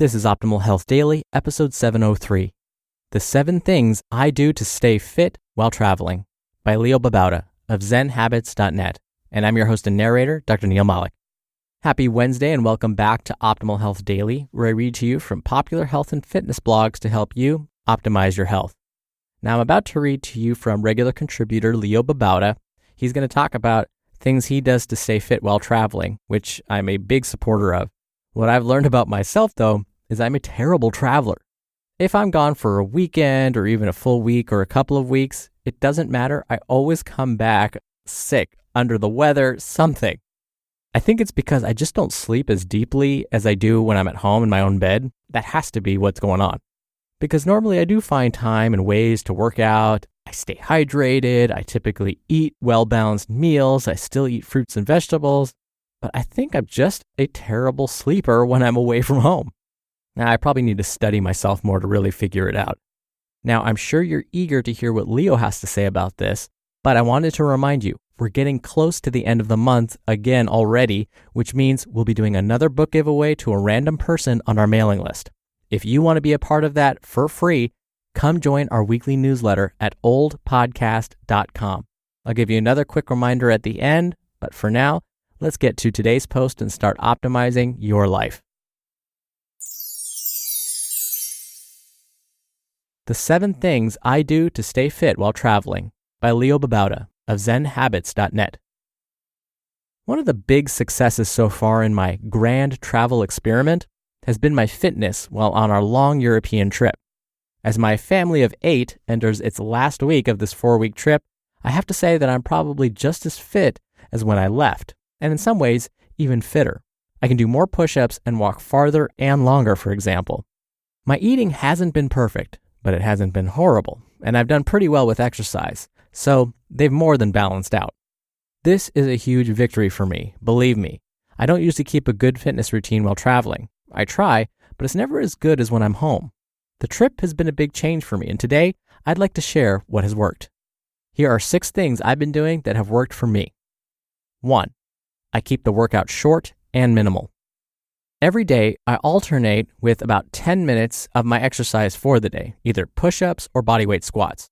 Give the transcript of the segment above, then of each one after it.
This is Optimal Health Daily, episode 703. The 7 Things I Do to Stay Fit While Traveling by Babauta of ZenHabits.net. And I'm your host and narrator, Dr. Neil Malik. Happy Wednesday and welcome back to Optimal Health Daily, where I read to you from popular health and fitness blogs to help you optimize your health. Now I'm about to read to you from regular contributor Leo Babauta. He's going to talk about things he does to stay fit while traveling, which I'm a big supporter of. What I've learned about myself, though, is I'm a terrible traveler. If I'm gone for a weekend or even a full week or a couple of weeks, it doesn't matter. I always come back sick, under the weather, something. I think it's because I just don't sleep as deeply as I do when I'm at home in my own bed. That has to be what's going on. Because normally I do find time and ways to work out. I stay hydrated. I typically eat well-balanced meals. I still eat fruits and vegetables. But I think I'm just a terrible sleeper when I'm away from home. Now, I probably need to study myself more to really figure it out. Now, I'm sure you're eager to hear what Leo has to say about this, but I wanted to remind you, we're getting close to the end of the month again already, which means we'll be doing another book giveaway to a random person on our mailing list. If you want to be a part of that for free, come join our weekly newsletter at oldpodcast.com. I'll give you another quick reminder at the end, but for now, let's get to today's post and start optimizing your life. The 7 Things I Do to Stay Fit While Traveling by Leo Babauta of ZenHabits.net. One of the big successes so far in my grand travel experiment has been my fitness while on our long European trip. As my family of 8 enters its last week of this 4-week trip, I have to say that I'm probably just as fit as when I left, and in some ways, even fitter. I can do more push-ups and walk farther and longer, for example. My eating hasn't been perfect, but it hasn't been horrible, and I've done pretty well with exercise, so they've more than balanced out. This is a huge victory for me, believe me. I don't usually keep a good fitness routine while traveling. I try, but it's never as good as when I'm home. The trip has been a big change for me, and today I'd like to share what has worked. Here are 6 things I've been doing that have worked for me. 1. I keep the workout short and minimal. Every day, I alternate with about 10 minutes of my exercise for the day, either push-ups or bodyweight squats.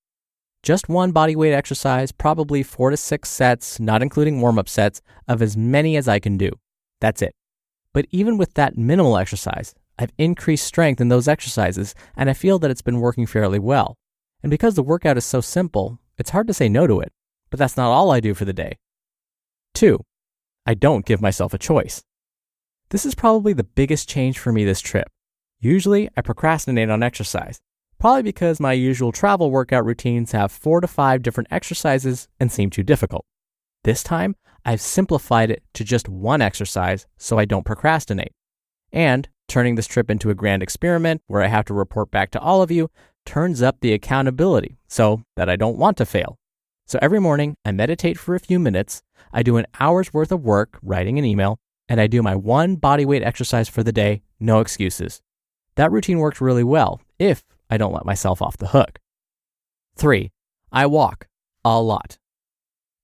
Just one bodyweight exercise, probably 4 to 6 sets, not including warm-up sets, of as many as I can do. That's it. But even with that minimal exercise, I've increased strength in those exercises, and I feel that it's been working fairly well. And because the workout is so simple, it's hard to say no to it. But that's not all I do for the day. 2. I don't give myself a choice. This is probably the biggest change for me this trip. Usually, I procrastinate on exercise, probably because my usual travel workout routines have 4 to 5 different exercises and seem too difficult. This time, I've simplified it to just one exercise so I don't procrastinate. And turning this trip into a grand experiment where I have to report back to all of you turns up the accountability so that I don't want to fail. So every morning, I meditate for a few minutes, I do an hour's worth of work writing an email, and I do my one bodyweight exercise for the day, no excuses. That routine works really well if I don't let myself off the hook. 3. I walk a lot.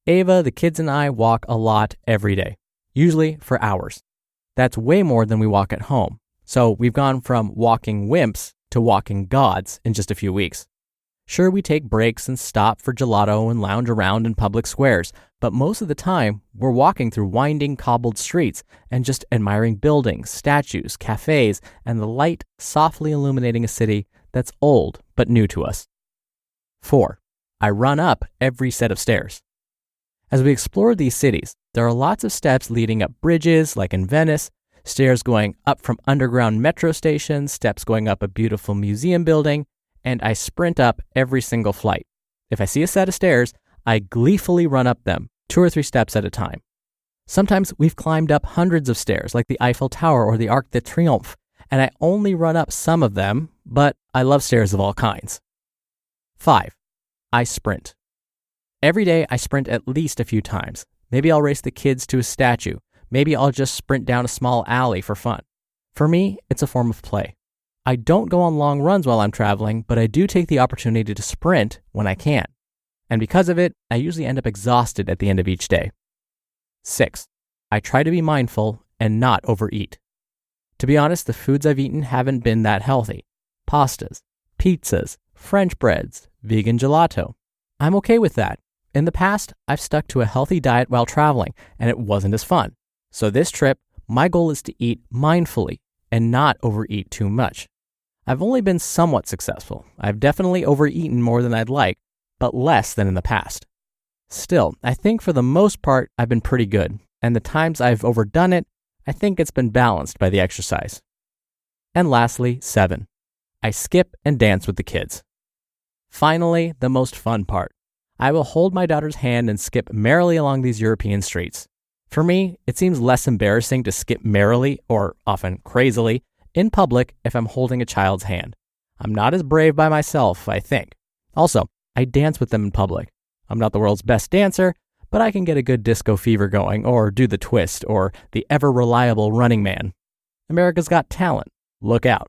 Ava, the kids, and I walk a lot every day, usually for hours. That's way more than we walk at home. So we've gone from walking wimps to walking gods in just a few weeks. Sure, we take breaks and stop for gelato and lounge around in public squares, but most of the time, we're walking through winding cobbled streets and just admiring buildings, statues, cafes, and the light softly illuminating a city that's old but new to us. 4. I run up every set of stairs. As we explore these cities, there are lots of steps leading up bridges, like in Venice, stairs going up from underground metro stations, steps going up a beautiful museum building, and I sprint up every single flight. If I see a set of stairs, I gleefully run up them, 2 or 3 steps at a time. Sometimes we've climbed up hundreds of stairs, like the Eiffel Tower or the Arc de Triomphe, and I only run up some of them, but I love stairs of all kinds. 5. I sprint. Every day I sprint at least a few times. Maybe I'll race the kids to a statue. Maybe I'll just sprint down a small alley for fun. For me, it's a form of play. I don't go on long runs while I'm traveling, but I do take the opportunity to sprint when I can. And because of it, I usually end up exhausted at the end of each day. 6. I try to be mindful and not overeat. To be honest, the foods I've eaten haven't been that healthy. Pastas, pizzas, French breads, vegan gelato. I'm okay with that. In the past, I've stuck to a healthy diet while traveling, and it wasn't as fun. So this trip, my goal is to eat mindfully and not overeat too much. I've only been somewhat successful. I've definitely overeaten more than I'd like, but less than in the past. Still, I think for the most part, I've been pretty good, and the times I've overdone it, I think it's been balanced by the exercise. And lastly, 7. I skip and dance with the kids. Finally, the most fun part. I will hold my daughter's hand and skip merrily along these European streets. For me, it seems less embarrassing to skip merrily, or often crazily, in public if I'm holding a child's hand. I'm not as brave by myself, I think. Also, I dance with them in public. I'm not the world's best dancer, but I can get a good disco fever going, or do the twist, or the ever-reliable Running Man. America's Got Talent. Look out.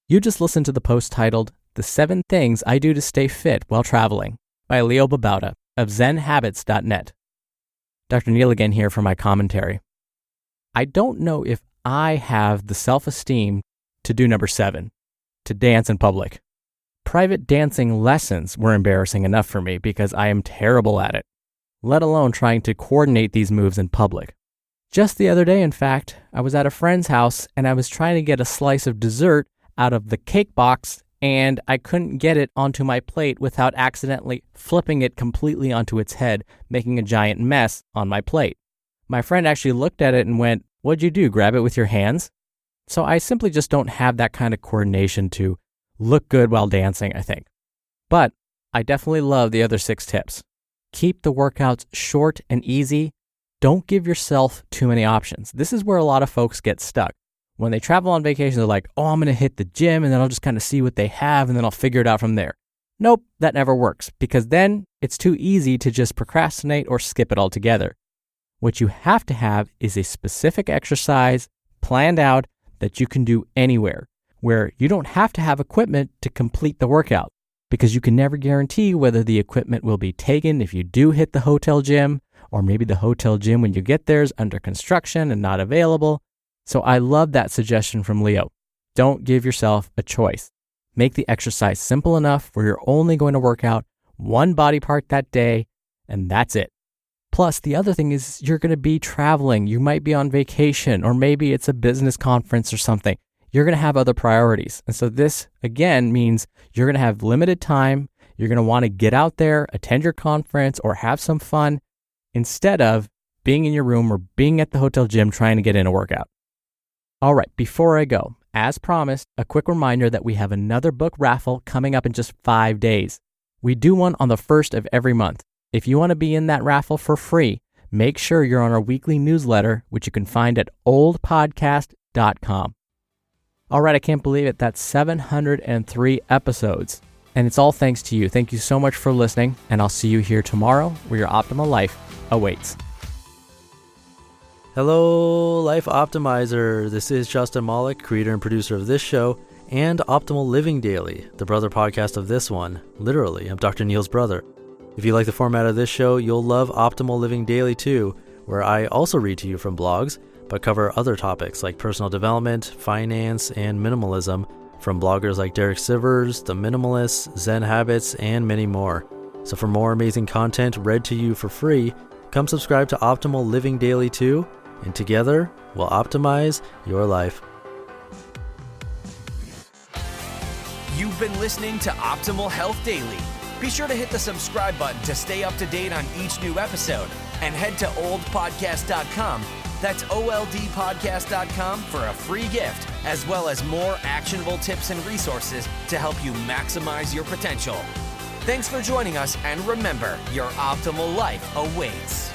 You just listened to the post titled, The 7 Things I Do to Stay Fit While Traveling, by Leo Babauta of ZenHabits.net. Dr. Neil again here for my commentary. I don't know if I have the self-esteem to do number 7, to dance in public. Private dancing lessons were embarrassing enough for me because I am terrible at it, let alone trying to coordinate these moves in public. Just the other day, in fact, I was at a friend's house and I was trying to get a slice of dessert out of the cake box, and I couldn't get it onto my plate without accidentally flipping it completely onto its head, making a giant mess on my plate. My friend actually looked at it and went, "What'd you do, grab it with your hands?" So I simply just don't have that kind of coordination to look good while dancing, I think. But I definitely love the other 6 tips. Keep the workouts short and easy. Don't give yourself too many options. This is where a lot of folks get stuck. When they travel on vacation, they're like, I'm going to hit the gym and then I'll just kind of see what they have and then I'll figure it out from there. Nope, that never works, because then it's too easy to just procrastinate or skip it altogether. What you have to have is a specific exercise planned out that you can do anywhere, where you don't have to have equipment to complete the workout, because you can never guarantee whether the equipment will be taken if you do hit the hotel gym, or maybe the hotel gym when you get there is under construction and not available. So I love that suggestion from Leo. Don't give yourself a choice. Make the exercise simple enough where you're only going to work out one body part that day, and that's it. Plus, the other thing is you're going to be traveling. You might be on vacation, or maybe it's a business conference or something. You're going to have other priorities. And so this, again, means you're going to have limited time. You're going to want to get out there, attend your conference, or have some fun instead of being in your room or being at the hotel gym trying to get in a workout. All right, before I go, as promised, a quick reminder that we have another book raffle coming up in just 5 days. We do one on the 1st of every month. If you want to be in that raffle for free, make sure you're on our weekly newsletter, which you can find at oldpodcast.com. All right, I can't believe it. That's 703 episodes. And it's all thanks to you. Thank you so much for listening, and I'll see you here tomorrow where your optimal life awaits. Hello, Life Optimizer. This is Justin Malik, creator and producer of this show and Optimal Living Daily, the brother podcast of this one. Literally, I'm Dr. Neil's brother. If you like the format of this show, you'll love Optimal Living Daily too, where I also read to you from blogs, but cover other topics like personal development, finance, and minimalism from bloggers like Derek Sivers, The Minimalists, Zen Habits, and many more. So for more amazing content read to you for free, come subscribe to Optimal Living Daily too, and together we'll optimize your life. You've been listening to Optimal Health Daily. Be sure to hit the subscribe button to stay up to date on each new episode, and head to oldpodcast.com. That's oldpodcast.com for a free gift, as well as more actionable tips and resources to help you maximize your potential. Thanks for joining us, and remember, your optimal life awaits.